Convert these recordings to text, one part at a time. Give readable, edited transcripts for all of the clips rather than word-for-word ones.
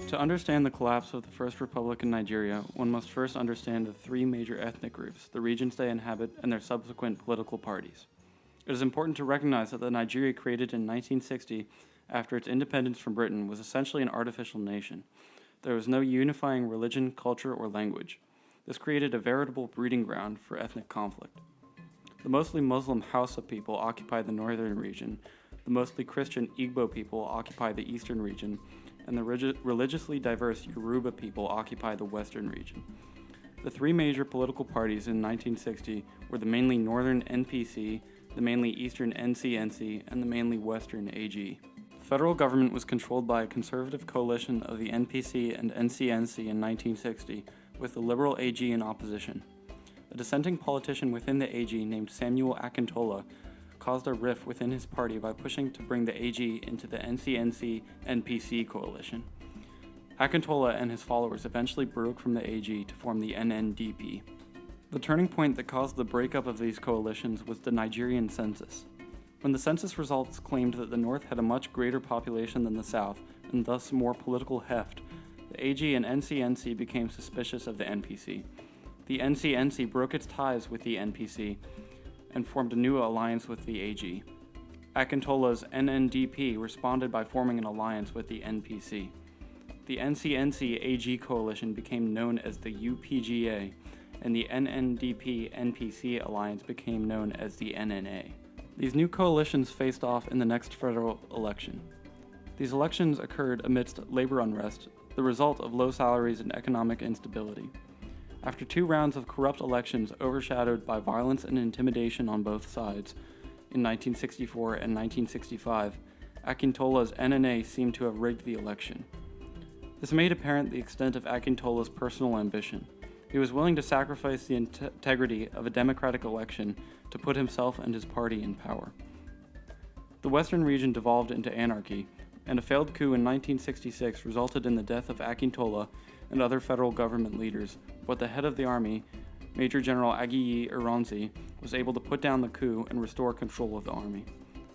To understand the collapse of the First Republic in Nigeria, one must first understand the three major ethnic groups the regions they inhabit and their subsequent political parties. It is important to recognize that the Nigeria created in 1960 after its independence from Britain was essentially an artificial nation. There was no unifying religion, culture, or language. This created a veritable breeding ground for ethnic conflict. The mostly Muslim Hausa people occupy the northern region, the mostly Christian Igbo people occupy the eastern region, and the religiously diverse Yoruba people occupy the western region. The three major political parties in 1960 were the mainly northern NPC, the mainly eastern NCNC, and the mainly western AG. The federal government was controlled by a conservative coalition of the NPC and NCNC in 1960, with the liberal AG in opposition. A dissenting politician within the AG named Samuel Akintola caused a rift within his party by pushing to bring the AG into the NCNC-NPC coalition. Akintola and his followers eventually broke from the AG to form the NNDP. The turning point that caused the breakup of these coalitions was the Nigerian census. When the census results claimed that the North had a much greater population than the South, and thus more political heft, the AG and NCNC became suspicious of the NPC. The NCNC broke its ties with the NPC and formed a new alliance with the AG. Akintola's NNDP responded by forming an alliance with the NPC. The NCNC AG coalition became known as the UPGA, and the NNDP-NPC alliance became known as the NNA. These new coalitions faced off in the next federal election. These elections occurred amidst labor unrest, the result of low salaries and economic instability. After 2 rounds of corrupt elections overshadowed by violence and intimidation on both sides, in 1964 and 1965, Akintola's NNA seemed to have rigged the election. This made apparent the extent of Akintola's personal ambition. He was willing to sacrifice the integrity of a democratic election to put himself and his party in power. The western region devolved into anarchy, and a failed coup in 1966 resulted in the death of Akintola and other federal government leaders, but the head of the army, Major General Agiyi Ironsi, was able to put down the coup and restore control of the army.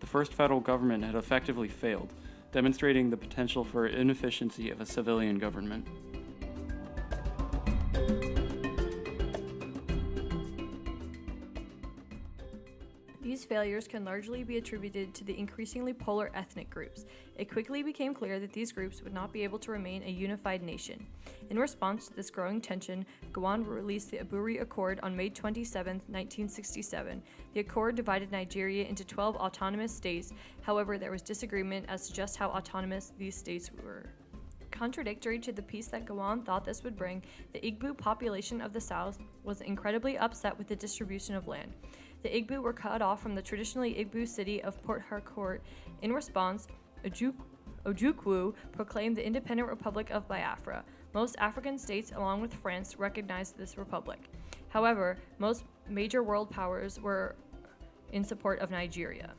The first federal government had effectively failed, demonstrating the potential for inefficiency of a civilian government. These failures can largely be attributed to the increasingly polar ethnic groups. It quickly became clear that these groups would not be able to remain a unified nation. In response to this growing tension, Gowon released the Aburi Accord on May 27, 1967. The accord divided Nigeria into 12 autonomous states. However, there was disagreement as to just how autonomous these states were. Contradictory to the peace that Gowon thought this would bring, the Igbo population of the south was incredibly upset with the distribution of land. The Igbo were cut off from the traditionally Igbo city of Port Harcourt. In response, Ojukwu proclaimed the independent Republic of Biafra. Most African states, along with France, recognized this republic. However, most major world powers were in support of Nigeria.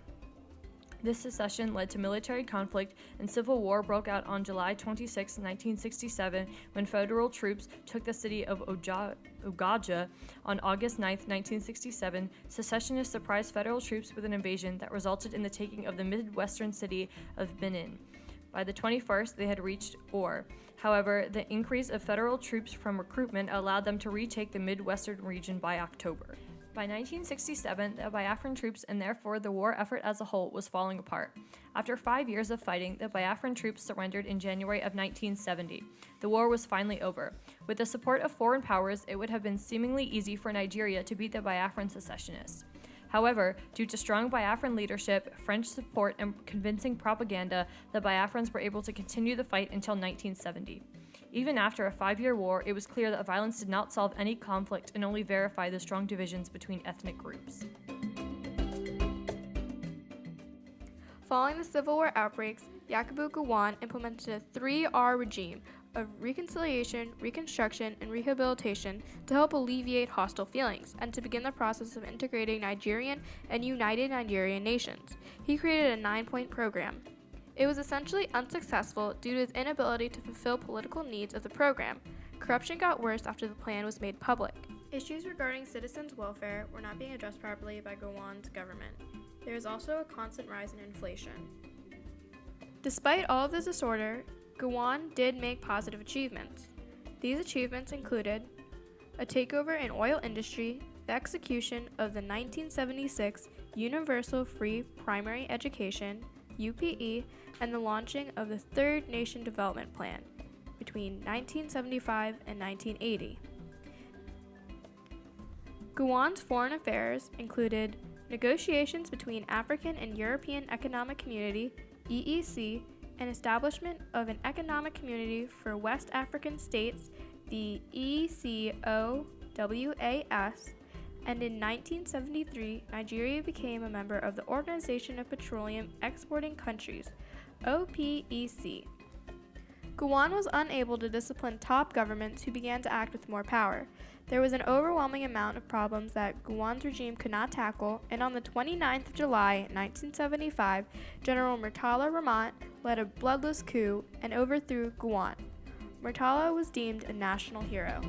This secession led to military conflict, and civil war broke out on July 26, 1967, when federal troops took the city of Ogaja. On August 9, 1967, secessionists surprised federal troops with an invasion that resulted in the taking of the midwestern city of Benin. By the 21st, they had reached Ore. However, the increase of federal troops from recruitment allowed them to retake the midwestern region by October. By 1967, the Biafran troops and therefore the war effort as a whole was falling apart. After 5 years of fighting, the Biafran troops surrendered in January of 1970. The war was finally over. With the support of foreign powers, it would have been seemingly easy for Nigeria to beat the Biafran secessionists. However, due to strong Biafran leadership, French support, and convincing propaganda, the Biafrans were able to continue the fight until 1970. Even after a 5-year war, it was clear that violence did not solve any conflict and only verify the strong divisions between ethnic groups. Following the Civil War outbreaks, Yakubu Gowon implemented a 3R regime of reconciliation, reconstruction, and rehabilitation to help alleviate hostile feelings and to begin the process of integrating Nigerian and united Nigerian nations. He created a 9-point program. It was essentially unsuccessful due to his inability to fulfill political needs of the program. Corruption got worse after the plan was made public. Issues regarding citizens' welfare were not being addressed properly by Gowon's government. There is also a constant rise in inflation. Despite all of this disorder, Gowon did make positive achievements. These achievements included a takeover in oil industry, the execution of the 1976 Universal Free Primary Education, UPE, and the launching of the Third Nation Development Plan between 1975 and 1980. Gowon's foreign affairs included negotiations between African and European Economic Community, EEC, and establishment of an economic community for West African states, the ECOWAS, and in 1973, Nigeria became a member of the Organization of Petroleum Exporting Countries, OPEC. Gowon was unable to discipline top governments who began to act with more power. There was an overwhelming amount of problems that Gowon's regime could not tackle, and on the 29th of July, 1975, General Murtala Ramat led a bloodless coup and overthrew Gowon. Murtala was deemed a national hero.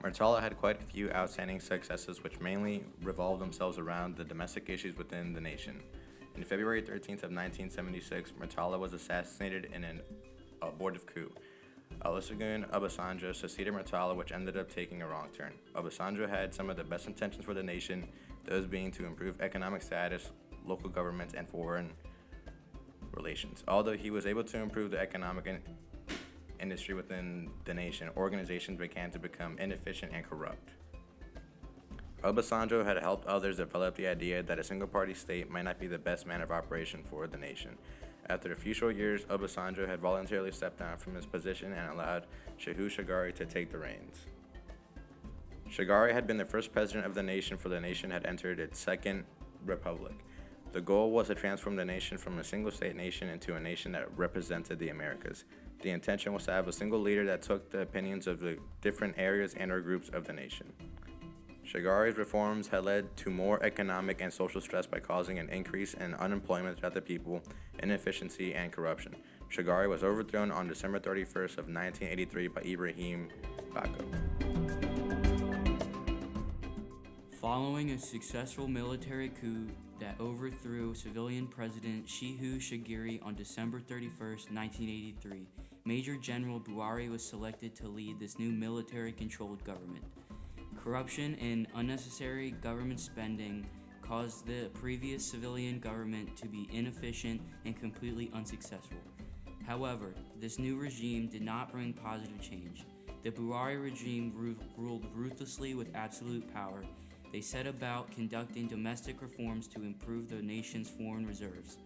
Murtala had quite a few outstanding successes which mainly revolved themselves around the domestic issues within the nation. On February 13th of 1976, Murtala was assassinated in an abortive coup. Olusegun Obasanjo succeeded Murtala, which ended up taking a wrong turn. Obasanjo had some of the best intentions for the nation, those being to improve economic status, local governments, and foreign relations. Although he was able to improve the economic industry within the nation, organizations began to become inefficient and corrupt. Obasanjo had helped others develop the idea that a single-party state might not be the best manner of operation for the nation. After a few short years, Obasanjo had voluntarily stepped down from his position and allowed Shehu Shagari to take the reins. Shagari had been the first president of the nation, for the nation had entered its second republic. The goal was to transform the nation from a single-state nation into a nation that represented the Americas. The intention was to have a single leader that took the opinions of the different areas and or groups of the nation. Shagari's reforms had led to more economic and social stress by causing an increase in unemployment throughout the people, inefficiency, and corruption. Shagari was overthrown on December 31st of 1983 by Ibrahim Bako. Following a successful military coup that overthrew civilian President Shehu Shagari on December 31st, 1983, Major General Buhari was selected to lead this new military-controlled government. Corruption and unnecessary government spending caused the previous civilian government to be inefficient and completely unsuccessful. However, this new regime did not bring positive change. The Buhari regime ruled ruthlessly with absolute power. They set about conducting domestic reforms to improve the nation's foreign reserves.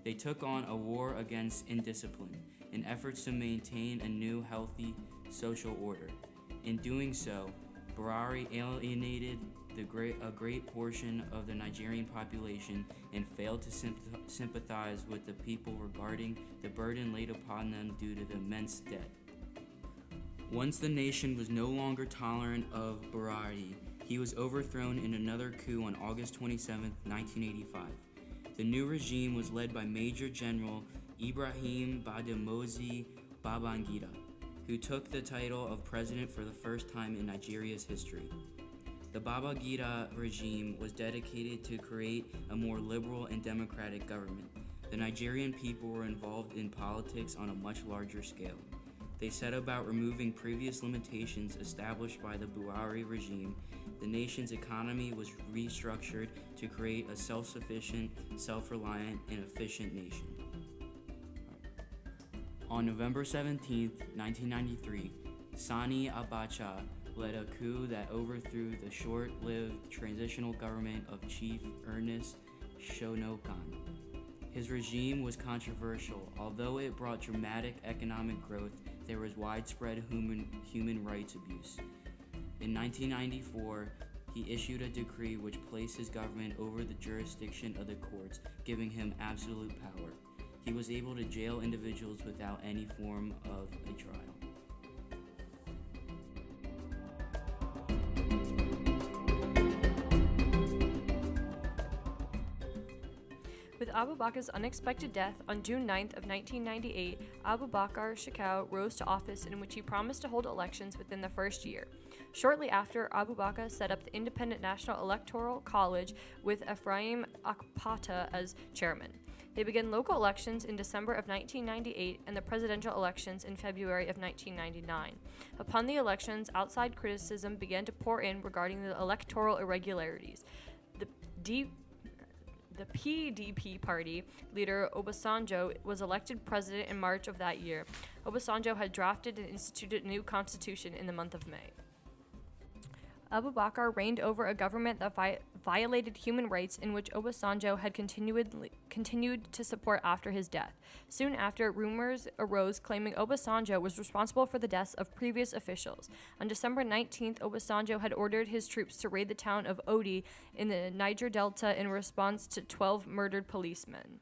They took on a war against indiscipline in efforts to maintain a new, healthy social order. In doing so, Buhari alienated a great portion of the Nigerian population and failed to sympathize with the people regarding the burden laid upon them due to the immense debt. Once the nation was no longer tolerant of Buhari, he was overthrown in another coup on August 27, 1985. The new regime was led by Major General Ibrahim Badamasi Babangida, who took the title of president for the first time in Nigeria's history. The Babangida regime was dedicated to create a more liberal and democratic government. The Nigerian people were involved in politics on a much larger scale. They set about removing previous limitations established by the Buhari regime. The nation's economy was restructured to create a self-sufficient, self-reliant, and efficient nation. On November 17, 1993, Sani Abacha led a coup that overthrew the short-lived transitional government of Chief Ernest Shonokan. His regime was controversial. Although it brought dramatic economic growth, there was widespread human rights abuse. In 1994, he issued a decree which placed his government over the jurisdiction of the courts, giving him absolute power. He was able to jail individuals without any form of a trial. With Abu Bakar's unexpected death on June 9th of 1998, Abu Bakar Shekau rose to office, in which he promised to hold elections within the first year. Shortly after, Abu Bakr set up the Independent National Electoral College with Ephraim Akpata as chairman. They began local elections in December of 1998 and the presidential elections in February of 1999. Upon the elections, outside criticism began to pour in regarding the electoral irregularities. The PDP party leader Obasanjo was elected president in March of that year. Obasanjo had drafted and instituted a new constitution in the month of May. Abu Bakr reigned over a government that violated human rights, in which Obasanjo had continued to support after his death. Soon after, rumors arose claiming Obasanjo was responsible for the deaths of previous officials. On December 19th, Obasanjo had ordered his troops to raid the town of Odi in the Niger Delta in response to 12 murdered policemen.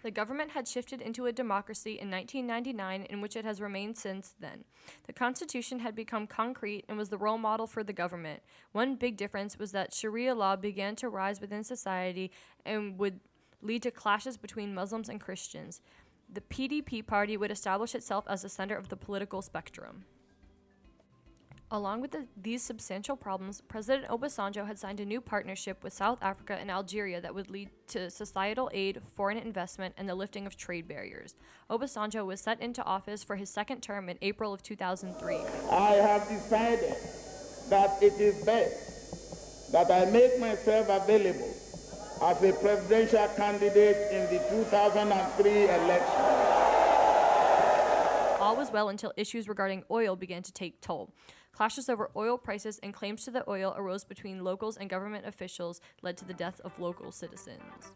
The government had shifted into a democracy in 1999, in which it has remained since then. The Constitution had become concrete and was the role model for the government. One big difference was that Sharia law began to rise within society and would lead to clashes between Muslims and Christians. The PDP party would establish itself as the center of the political spectrum. Along with these substantial problems, President Obasanjo had signed a new partnership with South Africa and Algeria that would lead to societal aid, foreign investment, and the lifting of trade barriers. Obasanjo was set into office for his second term in April of 2003. I have decided that it is best that I make myself available as a presidential candidate in the 2003 election. All was well until issues regarding oil began to take toll. Clashes over oil prices and claims to the oil arose between locals and government officials, led to the death of local citizens.